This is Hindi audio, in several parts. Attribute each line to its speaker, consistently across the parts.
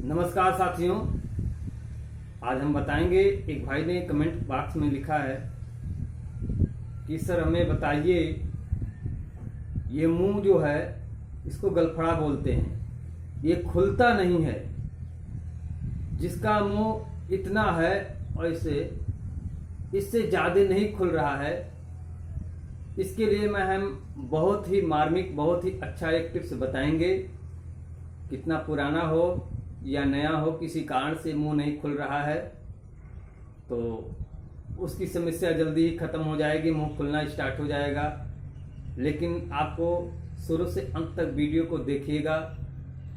Speaker 1: नमस्कार साथियों। आज हम बताएंगे, एक भाई ने कमेंट बॉक्स में लिखा है कि सर हमें बताइए, ये मुंह जो है इसको गलफड़ा बोलते हैं, ये खुलता नहीं है। जिसका मुंह इतना है और इससे ज़्यादा नहीं खुल रहा है। इसके लिए हम बहुत ही मार्मिक, बहुत ही अच्छा एक टिप्स बताएंगे। कितना पुराना हो या नया हो, किसी कारण से मुंह नहीं खुल रहा है तो उसकी समस्या जल्दी ही ख़त्म हो जाएगी, मुंह खुलना स्टार्ट हो जाएगा। लेकिन आपको शुरू से अंत तक वीडियो को देखिएगा।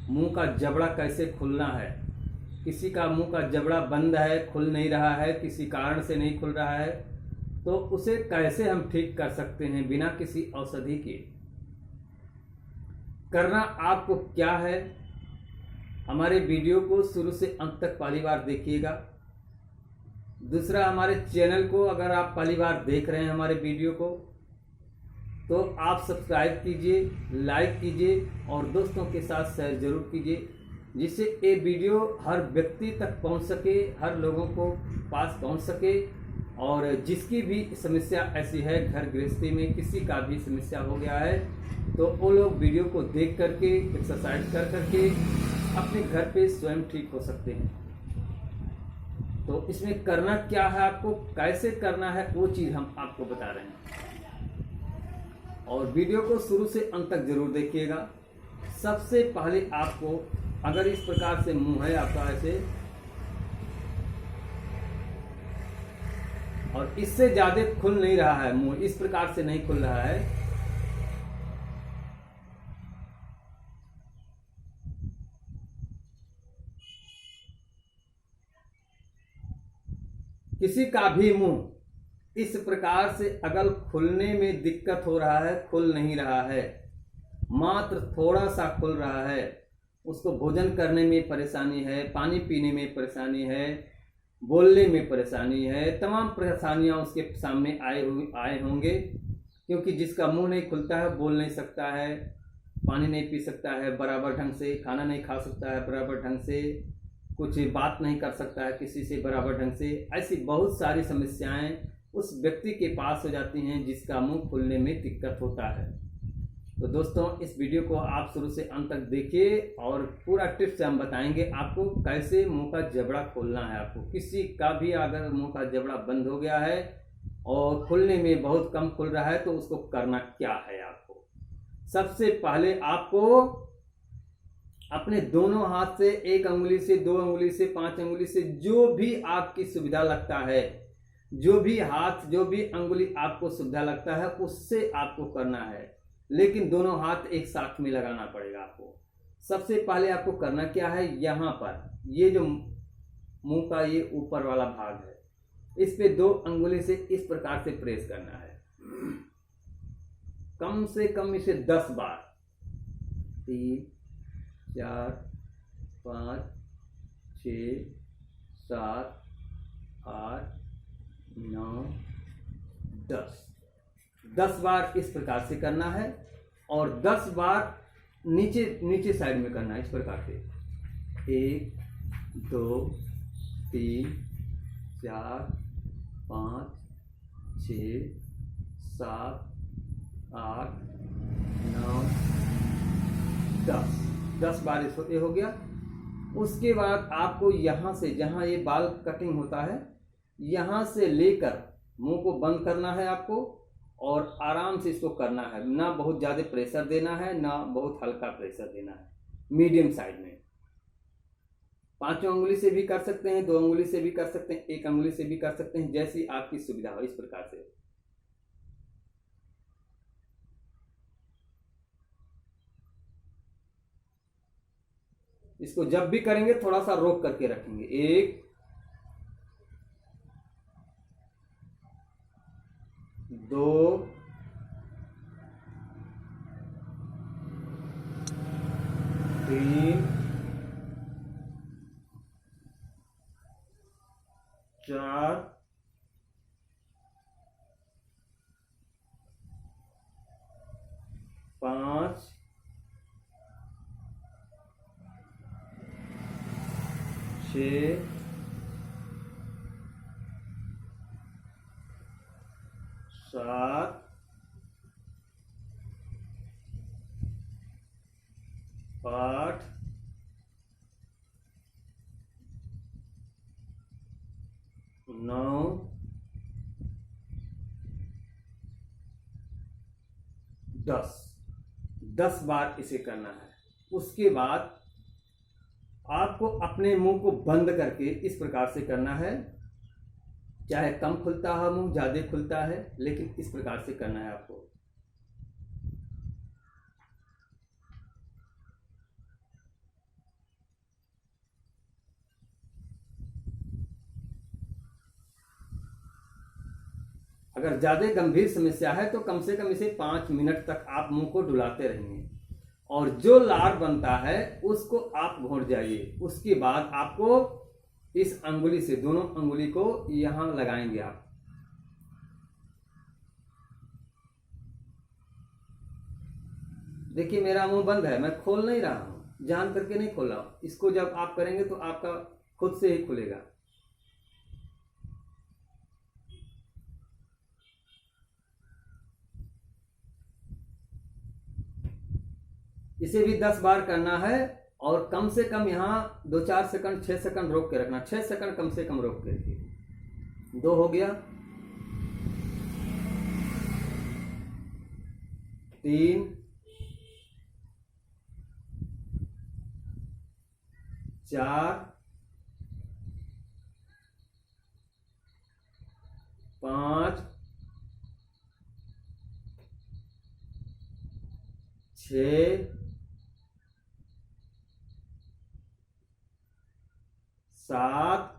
Speaker 1: मुंह का जबड़ा कैसे खुलना है। किसी का मुंह का जबड़ा बंद है, खुल नहीं रहा है, किसी कारण से नहीं खुल रहा है, तो उसे कैसे हम ठीक कर सकते हैं बिना किसी औषधि के। करना आपको क्या है, हमारे वीडियो को शुरू से अंत तक पहली बार देखिएगा। दूसरा, हमारे चैनल को अगर आप पहली बार देख रहे हैं हमारे वीडियो को, तो आप सब्सक्राइब कीजिए, लाइक कीजिए और दोस्तों के साथ शेयर जरूर कीजिए, जिससे ये वीडियो हर व्यक्ति तक पहुंच सके, हर लोगों को पास पहुंच सके। और जिसकी भी समस्या ऐसी है, घर गृहस्थी में किसी का भी समस्या हो गया है, तो वो लोग वीडियो को देख करके, एक्सरसाइज कर करके अपने घर पे स्वयं ठीक हो सकते हैं। तो इसमें करना क्या है, आपको कैसे करना है, वो चीज़ हम आपको बता रहे हैं। और वीडियो को शुरू से अंत तक जरूर देखिएगा। सबसे पहले आपको, अगर इस प्रकार से मुंह है आपका ऐसे और इससे ज़्यादा खुल नहीं रहा है, मुंह इस प्रकार से नहीं खुल रहा है, किसी का भी मुंह इस प्रकार से अगर खुलने में दिक्कत हो रहा है, खुल नहीं रहा है, मात्र थोड़ा सा खुल रहा है, उसको भोजन करने में परेशानी है, पानी पीने में परेशानी है, बोलने में परेशानी है, तमाम परेशानियां उसके सामने आए होंगे। क्योंकि जिसका मुंह नहीं खुलता है, बोल नहीं सकता है, पानी नहीं पी सकता है बराबर ढंग से, खाना नहीं खा सकता है बराबर ढंग से, कुछ बात नहीं कर सकता है किसी से बराबर ढंग से, ऐसी बहुत सारी समस्याएं उस व्यक्ति के पास हो जाती हैं जिसका मुंह खुलने में दिक्कत होता है। तो दोस्तों, इस वीडियो को आप शुरू से अंत तक देखिए और पूरा टिप्स हम बताएंगे आपको कैसे मुंह का जबड़ा खोलना है। आपको किसी का भी अगर मुंह का जबड़ा बंद हो गया है और खुलने में बहुत कम खुल रहा है, तो उसको करना क्या है। आपको सबसे पहले आपको अपने दोनों हाथ से, एक अंगुली से, दो अंगुली से, 5 अंगुली से, जो भी आपकी सुविधा लगता है, जो भी हाथ, जो भी अंगुली आपको सुविधा लगता है, उससे आपको करना है। लेकिन दोनों हाथ एक साथ में लगाना पड़ेगा आपको। सबसे पहले आपको करना क्या है, यहाँ पर ये जो मुंह का ये ऊपर वाला भाग है, इस पे 2 अंगुली से इस प्रकार से प्रेस करना है। कम से कम इसे 10 बार, 3 4 5 6 7 8 9 10 बार इस प्रकार से करना है। और 10 बार नीचे साइड में करना है इस प्रकार से। 1 2 3 4 5 6 7 8 9 10 बार इसको ये हो गया। उसके बाद आपको यहाँ से, जहाँ ये बाल कटिंग होता है, यहाँ से लेकर मुंह को बंद करना है आपको और आराम से इसको करना है। ना बहुत ज़्यादा प्रेशर देना है, ना बहुत हल्का प्रेशर देना है, मीडियम साइड में। 5 अंगुली से भी कर सकते हैं, 2 अंगुली से भी कर सकते हैं, 1 अंगुली से भी कर सकते हैं, जैसी आपकी सुविधा हो, इस प्रकार से। इसको जब भी करेंगे थोड़ा सा रोक करके रखेंगे। 1 2 3 4 5 6 7 8 9 10 बार इसे करना है। उसके बाद आपको अपने मुंह को बंद करके इस प्रकार से करना है। चाहे कम खुलता है मुंह, ज्यादा खुलता है, लेकिन इस प्रकार से करना है आपको। अगर ज्यादा गंभीर समस्या है तो कम से कम इसे 5 मिनट तक आप मुंह को डुलाते रहेंगे और जो लार बनता है उसको आप घोट जाइए। उसके बाद आपको इस अंगुली से, दोनों अंगुली को यहां लगाएंगे आप। देखिए मेरा मुंह बंद है, मैं खोल नहीं रहा हूं, जान करके नहीं खोल रहा हूं। इसको जब आप करेंगे तो आपका खुद से ही खुलेगा। इसे भी 10 बार करना है और कम से कम यहाँ 2-4 सेकंड, 6 सेकंड रोक के रखना। 6 सेकंड कम से कम रोक के रखिए। 2 हो गया, 3, 4, 5, 6, 7,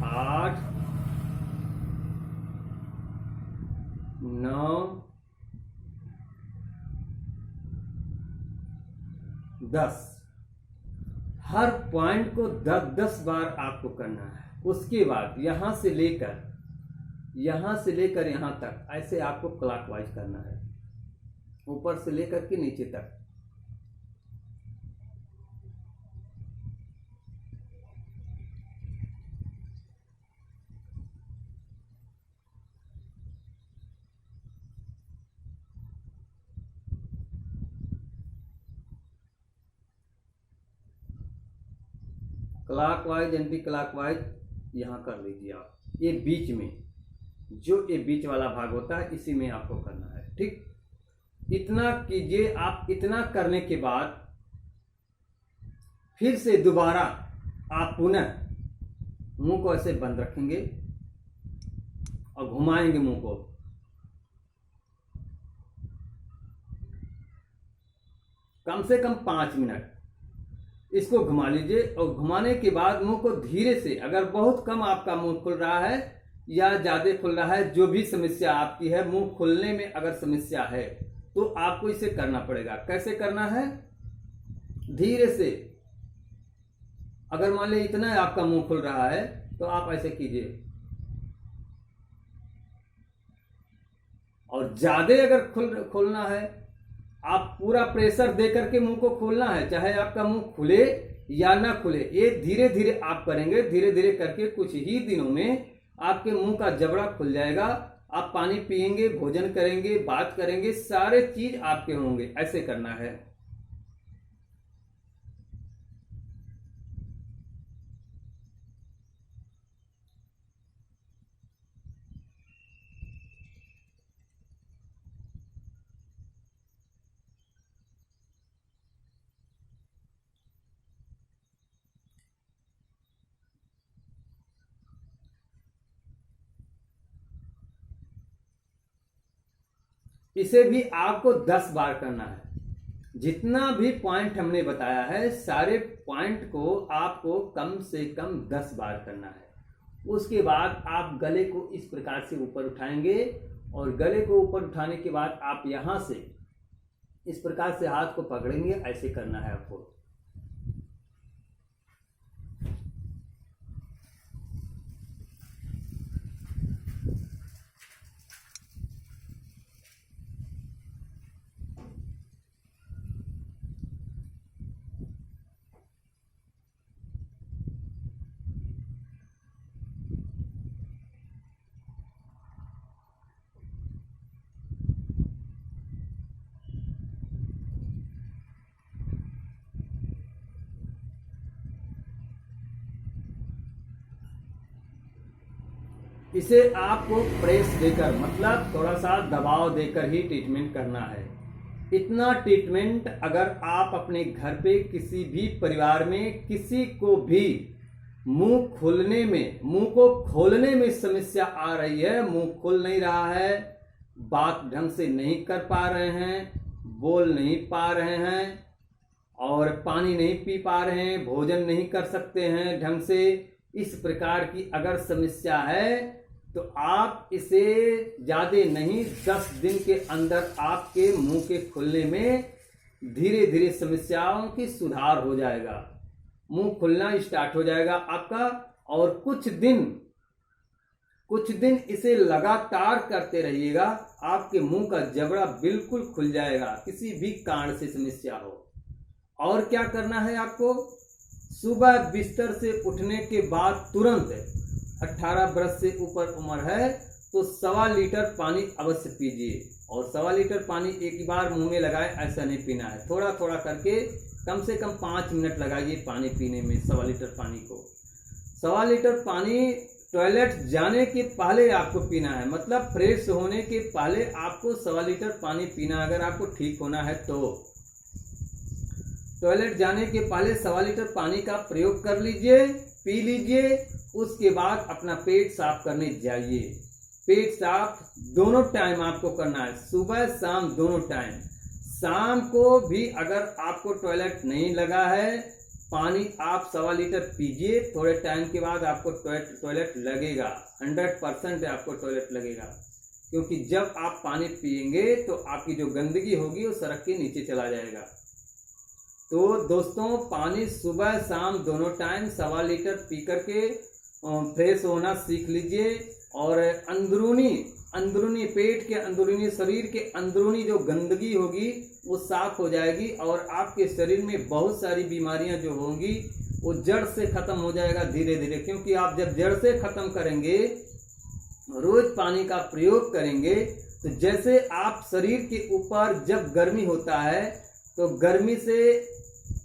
Speaker 1: 8, 9, 10। हर पॉइंट को 10-10 बार आपको करना है। उसके बाद यहां से लेकर यहां तक ऐसे आपको क्लॉकवाइज करना है, ऊपर से लेकर के नीचे तक। क्लॉकवाइज, एंटी क्लॉकवाइज यहां कर लीजिए आप। ये बीच में, जो ये बीच वाला भाग होता है इसी में आपको करना है। ठीक, इतना कीजिए आप। इतना करने के बाद फिर से दोबारा आप पुनः मुंह को ऐसे बंद रखेंगे और घुमाएंगे मुंह को। कम से कम 5 मिनट इसको घुमा लीजिए और घुमाने के बाद मुंह को धीरे से, अगर बहुत कम आपका मुंह खुल रहा है या ज्यादा खुल रहा है, जो भी समस्या आपकी है, मुंह खुलने में अगर समस्या है तो आपको इसे करना पड़ेगा। कैसे करना है? धीरे से। अगर मान लीजिए इतना आपका मुंह खुल रहा है तो आप ऐसे कीजिए, और ज्यादा अगर खोलना है, आप पूरा प्रेशर दे करके मुंह को खोलना है, चाहे आपका मुंह खुले या ना खुले। ये धीरे धीरे आप करेंगे। धीरे धीरे करके कुछ ही दिनों में आपके मुंह का जबड़ा खुल जाएगा। आप पानी पिएंगे, भोजन करेंगे, बात करेंगे, सारे चीज आपके होंगे। ऐसे करना है। इसे भी आपको 10 बार करना है। जितना भी पॉइंट हमने बताया है, सारे पॉइंट को आपको कम से कम 10 बार करना है। उसके बाद आप गले को इस प्रकार से ऊपर उठाएंगे और गले को ऊपर उठाने के बाद आप यहां से इस प्रकार से हाथ को पकड़ेंगे। ऐसे करना है आपको। इसे आपको प्रेस देकर, मतलब थोड़ा सा दबाव देकर ही ट्रीटमेंट करना है। इतना ट्रीटमेंट अगर आप अपने घर पे किसी भी परिवार में किसी को भी मुंह को खोलने में समस्या आ रही है, मुंह खुल नहीं रहा है, बात ढंग से नहीं कर पा रहे हैं, बोल नहीं पा रहे हैं और पानी नहीं पी पा रहे हैं, भोजन नहीं कर सकते हैं ढंग से, इस प्रकार की अगर समस्या है तो आप इसे ज़्यादा नहीं 10 दिन के अंदर आपके मुंह के खुलने में धीरे धीरे समस्याओं की सुधार हो जाएगा, मुंह खुलना स्टार्ट हो जाएगा आपका। और कुछ दिन इसे लगातार करते रहिएगा, आपके मुंह का जबड़ा बिल्कुल खुल जाएगा, किसी भी कारण से समस्या हो। और क्या करना है आपको, सुबह बिस्तर से उठने के बाद तुरंत 18 बरस से ऊपर उम्र है तो 1.25 लीटर पानी अवश्य पीजिए। और 1.25 लीटर पानी एक ही बार मुंह में लगाए ऐसा नहीं पीना है, थोड़ा थोड़ा करके कम से कम 5 मिनट लगाइए पानी पीने में 1.25 लीटर पानी को। 1.25 लीटर पानी टॉयलेट जाने के पहले आपको पीना है, मतलब फ्रेश होने के पहले आपको 1.25 लीटर पानी पीना, अगर आपको ठीक होना है तो। टॉयलेट जाने के पहले 1.25 लीटर पानी का प्रयोग कर लीजिए, पी लीजिए। उसके बाद अपना पेट साफ करने जाइए। पेट साफ दोनों टाइम आपको करना है, सुबह शाम दोनों टाइम। शाम को भी अगर आपको टॉयलेट नहीं लगा है, पानी आप 1.25 लीटर पीजिए, थोड़े टाइम के बाद आपको टॉयलेट लगेगा, 100% आपको टॉयलेट लगेगा। क्योंकि जब आप पानी पिएंगे तो आपकी जो गंदगी होगी वो सड़क के नीचे चला जाएगा। तो दोस्तों, पानी सुबह शाम दोनों टाइम 1.25 लीटर पी करके फ्रेश होना सीख लीजिए। और अंदरूनी पेट के अंदरूनी, शरीर के अंदरूनी जो गंदगी होगी वो साफ हो जाएगी और आपके शरीर में बहुत सारी बीमारियां जो होंगी वो जड़ से खत्म हो जाएगा धीरे धीरे। क्योंकि आप जब जड़ से खत्म करेंगे, रोज पानी का प्रयोग करेंगे, तो जैसे आप शरीर के ऊपर जब गर्मी होता है तो गर्मी से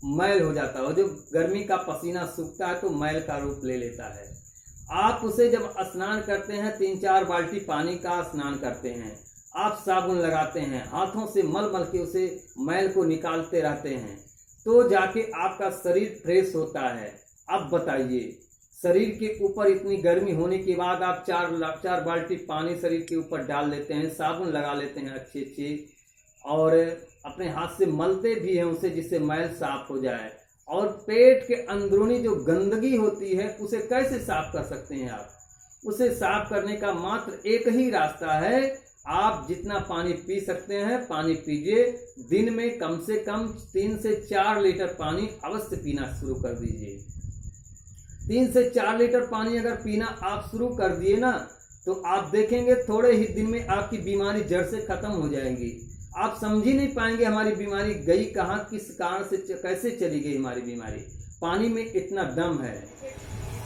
Speaker 1: मैल हो जाता है, जो गर्मी का पसीना सूखता है तो मैल का रूप ले लेता है। आप उसे जब स्नान करते हैं, 3-4 बाल्टी पानी का स्नान करते हैं, आप साबुन लगाते हैं, हाथों से मल के उसे मैल को निकालते रहते हैं, तो जाके आपका शरीर फ्रेश होता है। अब बताइए, शरीर के ऊपर इतनी गर्मी होने के बाद आप 4 बाल्टी पानी शरीर के ऊपर डाल लेते हैं, साबुन लगा लेते हैं अच्छे और अपने हाथ से मलते भी हैं उसे, जिससे मैल साफ हो जाए। और पेट के अंदरूनी जो गंदगी होती है उसे कैसे साफ कर सकते हैं आप? उसे साफ करने का मात्र एक ही रास्ता है, आप जितना पानी पी सकते हैं पानी पीजिए। दिन में कम से कम 3 से 4 लीटर पानी अवश्य पीना शुरू कर दीजिए। 3 से 4 लीटर पानी अगर पीना आप शुरू कर दिए ना, तो आप देखेंगे थोड़े ही दिन में आपकी बीमारी जड़ से खत्म हो जाएगी। आप समझ ही नहीं पाएंगे हमारी बीमारी गई कहाँ, किस कारण से, कैसे चली गई हमारी बीमारी। पानी में इतना दम है।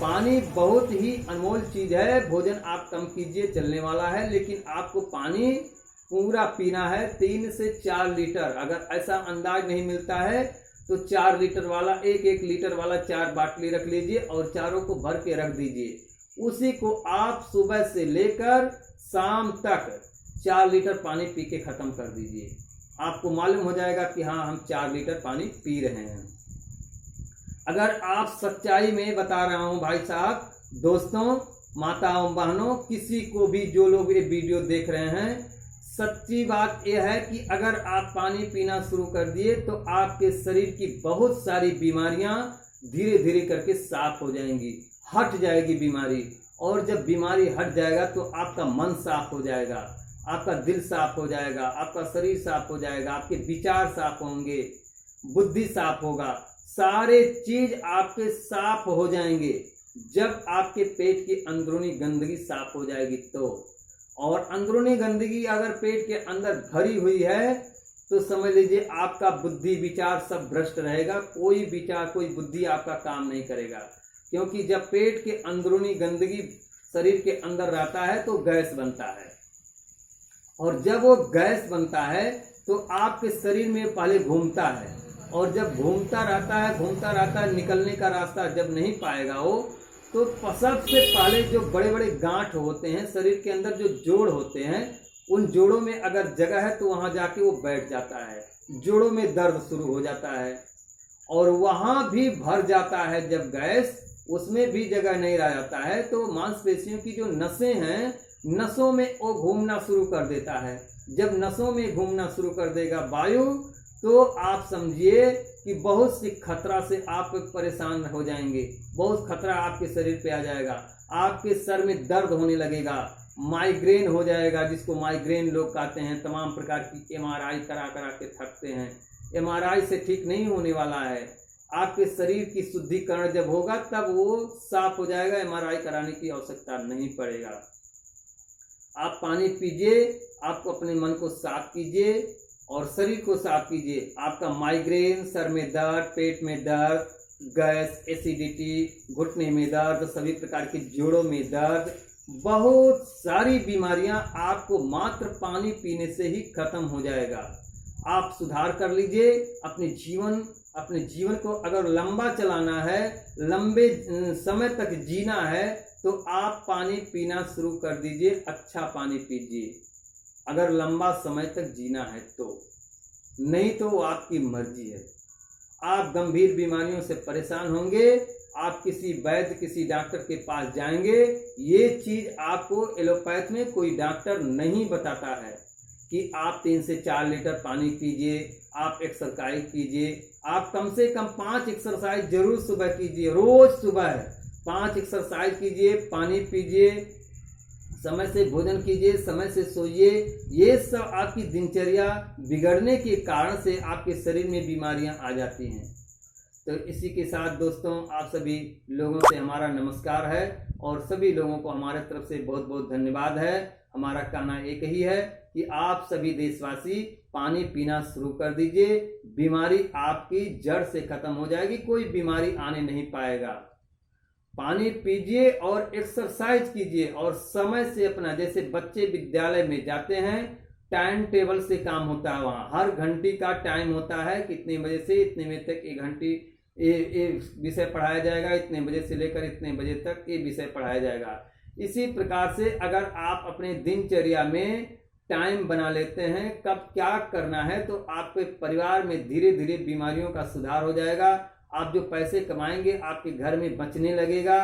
Speaker 1: पानी बहुत ही अनमोल चीज है। भोजन आप कम कीजिए, चलने वाला है, लेकिन आपको पानी पूरा पीना है, 3 से 4 लीटर। अगर ऐसा अंदाज नहीं मिलता है तो 4 लीटर वाला, 1 लीटर वाला 4 बाटली रख लीजिए और चारों को भर के रख दीजिए। उसी को आप सुबह से लेकर शाम तक 4 लीटर पानी पी के खत्म कर दीजिए। आपको मालूम हो जाएगा कि हाँ, हम 4 लीटर पानी पी रहे हैं। अगर आप सच्चाई में बता रहा हूं भाई साहब, दोस्तों, माताओं, बहनों, किसी को भी जो लोग ये वीडियो देख रहे हैं, सच्ची बात यह है कि अगर आप पानी पीना शुरू कर दिए तो आपके शरीर की बहुत सारी बीमारियां धीरे धीरे करके साफ हो जाएंगी, हट जाएगी बीमारी। और जब बीमारी हट जाएगा तो आपका मन साफ हो जाएगा, आपका दिल साफ हो जाएगा, आपका शरीर साफ हो जाएगा, आपके विचार साफ होंगे, बुद्धि साफ होगा, सारे चीज आपके साफ हो जाएंगे जब आपके पेट की अंदरूनी गंदगी साफ हो जाएगी तो। और अंदरूनी गंदगी अगर पेट के अंदर भरी हुई है तो समझ लीजिए आपका बुद्धि विचार सब भ्रष्ट रहेगा, कोई विचार कोई बुद्धि आपका काम नहीं करेगा। क्योंकि जब पेट के अंदरूनी गंदगी शरीर के अंदर रहता है तो गैस बनता है, और जब वो गैस बनता है तो आपके शरीर में पहले घूमता है, और जब घूमता रहता है निकलने का रास्ता जब नहीं पाएगा वो, तो सबसे पहले जो बड़े बड़े गांठ होते हैं शरीर के अंदर, जो जोड़ होते हैं, उन जोड़ों में अगर जगह है तो वहां जाके वो बैठ जाता है, जोड़ों में दर्द शुरू हो जाता है और वहां भी भर जाता है। जब गैस उसमें भी जगह नहीं रह जाता है तो मांसपेशियों की जो नसें हैं, नसों में वो घूमना शुरू कर देता है। जब नसों में घूमना शुरू कर देगा वायु, तो आप समझिए कि बहुत सी खतरा से आप परेशान हो जाएंगे, बहुत खतरा आपके शरीर पे आ जाएगा। आपके सर में दर्द होने लगेगा, माइग्रेन हो जाएगा, जिसको माइग्रेन लोग कहते हैं। तमाम प्रकार की एमआरआई करा करा के थकते हैं, एमआरआई से ठीक नहीं होने वाला है। आपके शरीर की शुद्धिकरण जब होगा तब वो साफ हो जाएगा, एमआरआई कराने की आवश्यकता नहीं पड़ेगा। आप पानी पीजिए, आपको अपने मन को साफ कीजिए और शरीर को साफ कीजिए। आपका माइग्रेन, सर में दर्द, पेट में दर्द, गैस, एसिडिटी, घुटने में दर्द, सभी प्रकार के जोड़ों में दर्द, बहुत सारी बीमारियां आपको मात्र पानी पीने से ही खत्म हो जाएगा। आप सुधार कर लीजिए अपने जीवन को। अगर लंबा चलाना है, लंबे समय तक जीना है, तो आप पानी पीना शुरू कर दीजिए, अच्छा पानी पीजिए अगर लंबा समय तक जीना है तो, नहीं तो आपकी मर्जी है। आप गंभीर बीमारियों से परेशान होंगे, आप किसी वैद्य, किसी डॉक्टर के पास जाएंगे। ये चीज आपको एलोपैथ में कोई डॉक्टर नहीं बताता है कि आप 3 से 4 लीटर पानी पीजिए, आप एक्सरसाइज कीजिए। आप कम से कम 5 एक्सरसाइज जरूर सुबह कीजिए, रोज सुबह 5 एक्सरसाइज कीजिए, पानी पीजिए, समय से भोजन कीजिए, समय से सोइए। ये सब आपकी दिनचर्या बिगड़ने के कारण से आपके शरीर में बीमारियां आ जाती हैं। तो इसी के साथ दोस्तों, आप सभी लोगों से हमारा नमस्कार है और सभी लोगों को हमारे तरफ से बहुत बहुत धन्यवाद है। हमारा कहना एक ही है कि आप सभी देशवासी पानी पीना शुरू कर दीजिए, बीमारी आपकी जड़ से खत्म हो जाएगी, कोई बीमारी आने नहीं पाएगा। पानी पीजिए और एक्सरसाइज कीजिए और समय से अपना, जैसे बच्चे विद्यालय में जाते हैं, टाइम टेबल से काम होता है। वहाँ हर घंटी का टाइम होता है, कितने बजे से इतने बजे तक एक घंटी ये विषय पढ़ाया जाएगा, इतने बजे से लेकर इतने बजे तक ये विषय पढ़ाया जाएगा। इसी प्रकार से अगर आप अपने दिनचर्या में टाइम बना लेते हैं कब क्या करना है, तो आपके परिवार में धीरे धीरे बीमारियों का सुधार हो जाएगा। आप जो पैसे कमाएंगे आपके घर में बचने लगेगा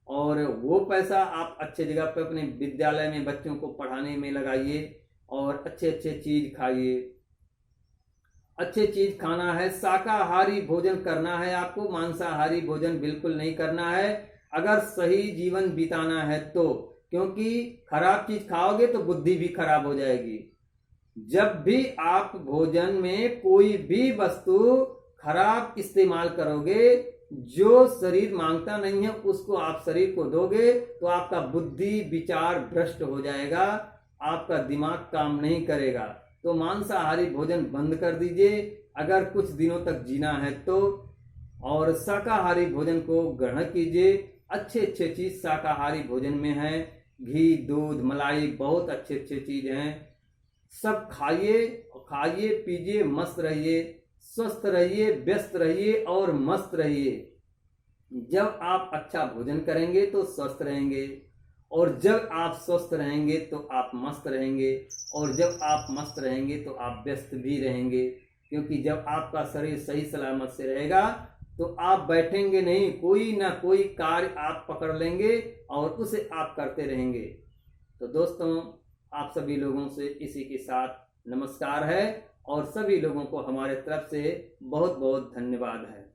Speaker 1: और वो पैसा आप अच्छे जगह पर अपने विद्यालय में बच्चों को पढ़ाने में लगाइए और अच्छे अच्छे चीज खाइए। अच्छे चीज खाना है, शाकाहारी भोजन करना है आपको, मांसाहारी भोजन बिल्कुल नहीं करना है अगर सही जीवन बिताना है तो, क्योंकि खराब चीज खाओगे तो बुद्धि भी खराब हो जाएगी। जब भी आप भोजन में कोई भी वस्तु खराब इस्तेमाल करोगे, जो शरीर मांगता नहीं है उसको आप शरीर को दोगे, तो आपका बुद्धि विचार भ्रष्ट हो जाएगा, आपका दिमाग काम नहीं करेगा। तो मांसाहारी भोजन बंद कर दीजिए अगर कुछ दिनों तक जीना है तो, और शाकाहारी भोजन को ग्रहण कीजिए। अच्छे अच्छे चीज शाकाहारी भोजन में है, घी, दूध, मलाई, बहुत अच्छे अच्छे चीज हैं। सब खाइए, खाइए पीजिए, मस्त रहिए, स्वस्थ रहिए, व्यस्त रहिए और मस्त रहिए। जब आप अच्छा भोजन करेंगे तो स्वस्थ रहेंगे, और जब आप स्वस्थ रहेंगे तो आप मस्त रहेंगे, और जब आप मस्त रहेंगे तो आप व्यस्त भी रहेंगे। क्योंकि जब आपका शरीर सही सलामत से रहेगा तो आप बैठेंगे नहीं, कोई ना कोई कार्य आप पकड़ लेंगे और उसे आप करते रहेंगे। तो दोस्तों, आप सभी लोगों से इसी के साथ नमस्कार है और सभी लोगों को हमारे तरफ से बहुत बहुत धन्यवाद है।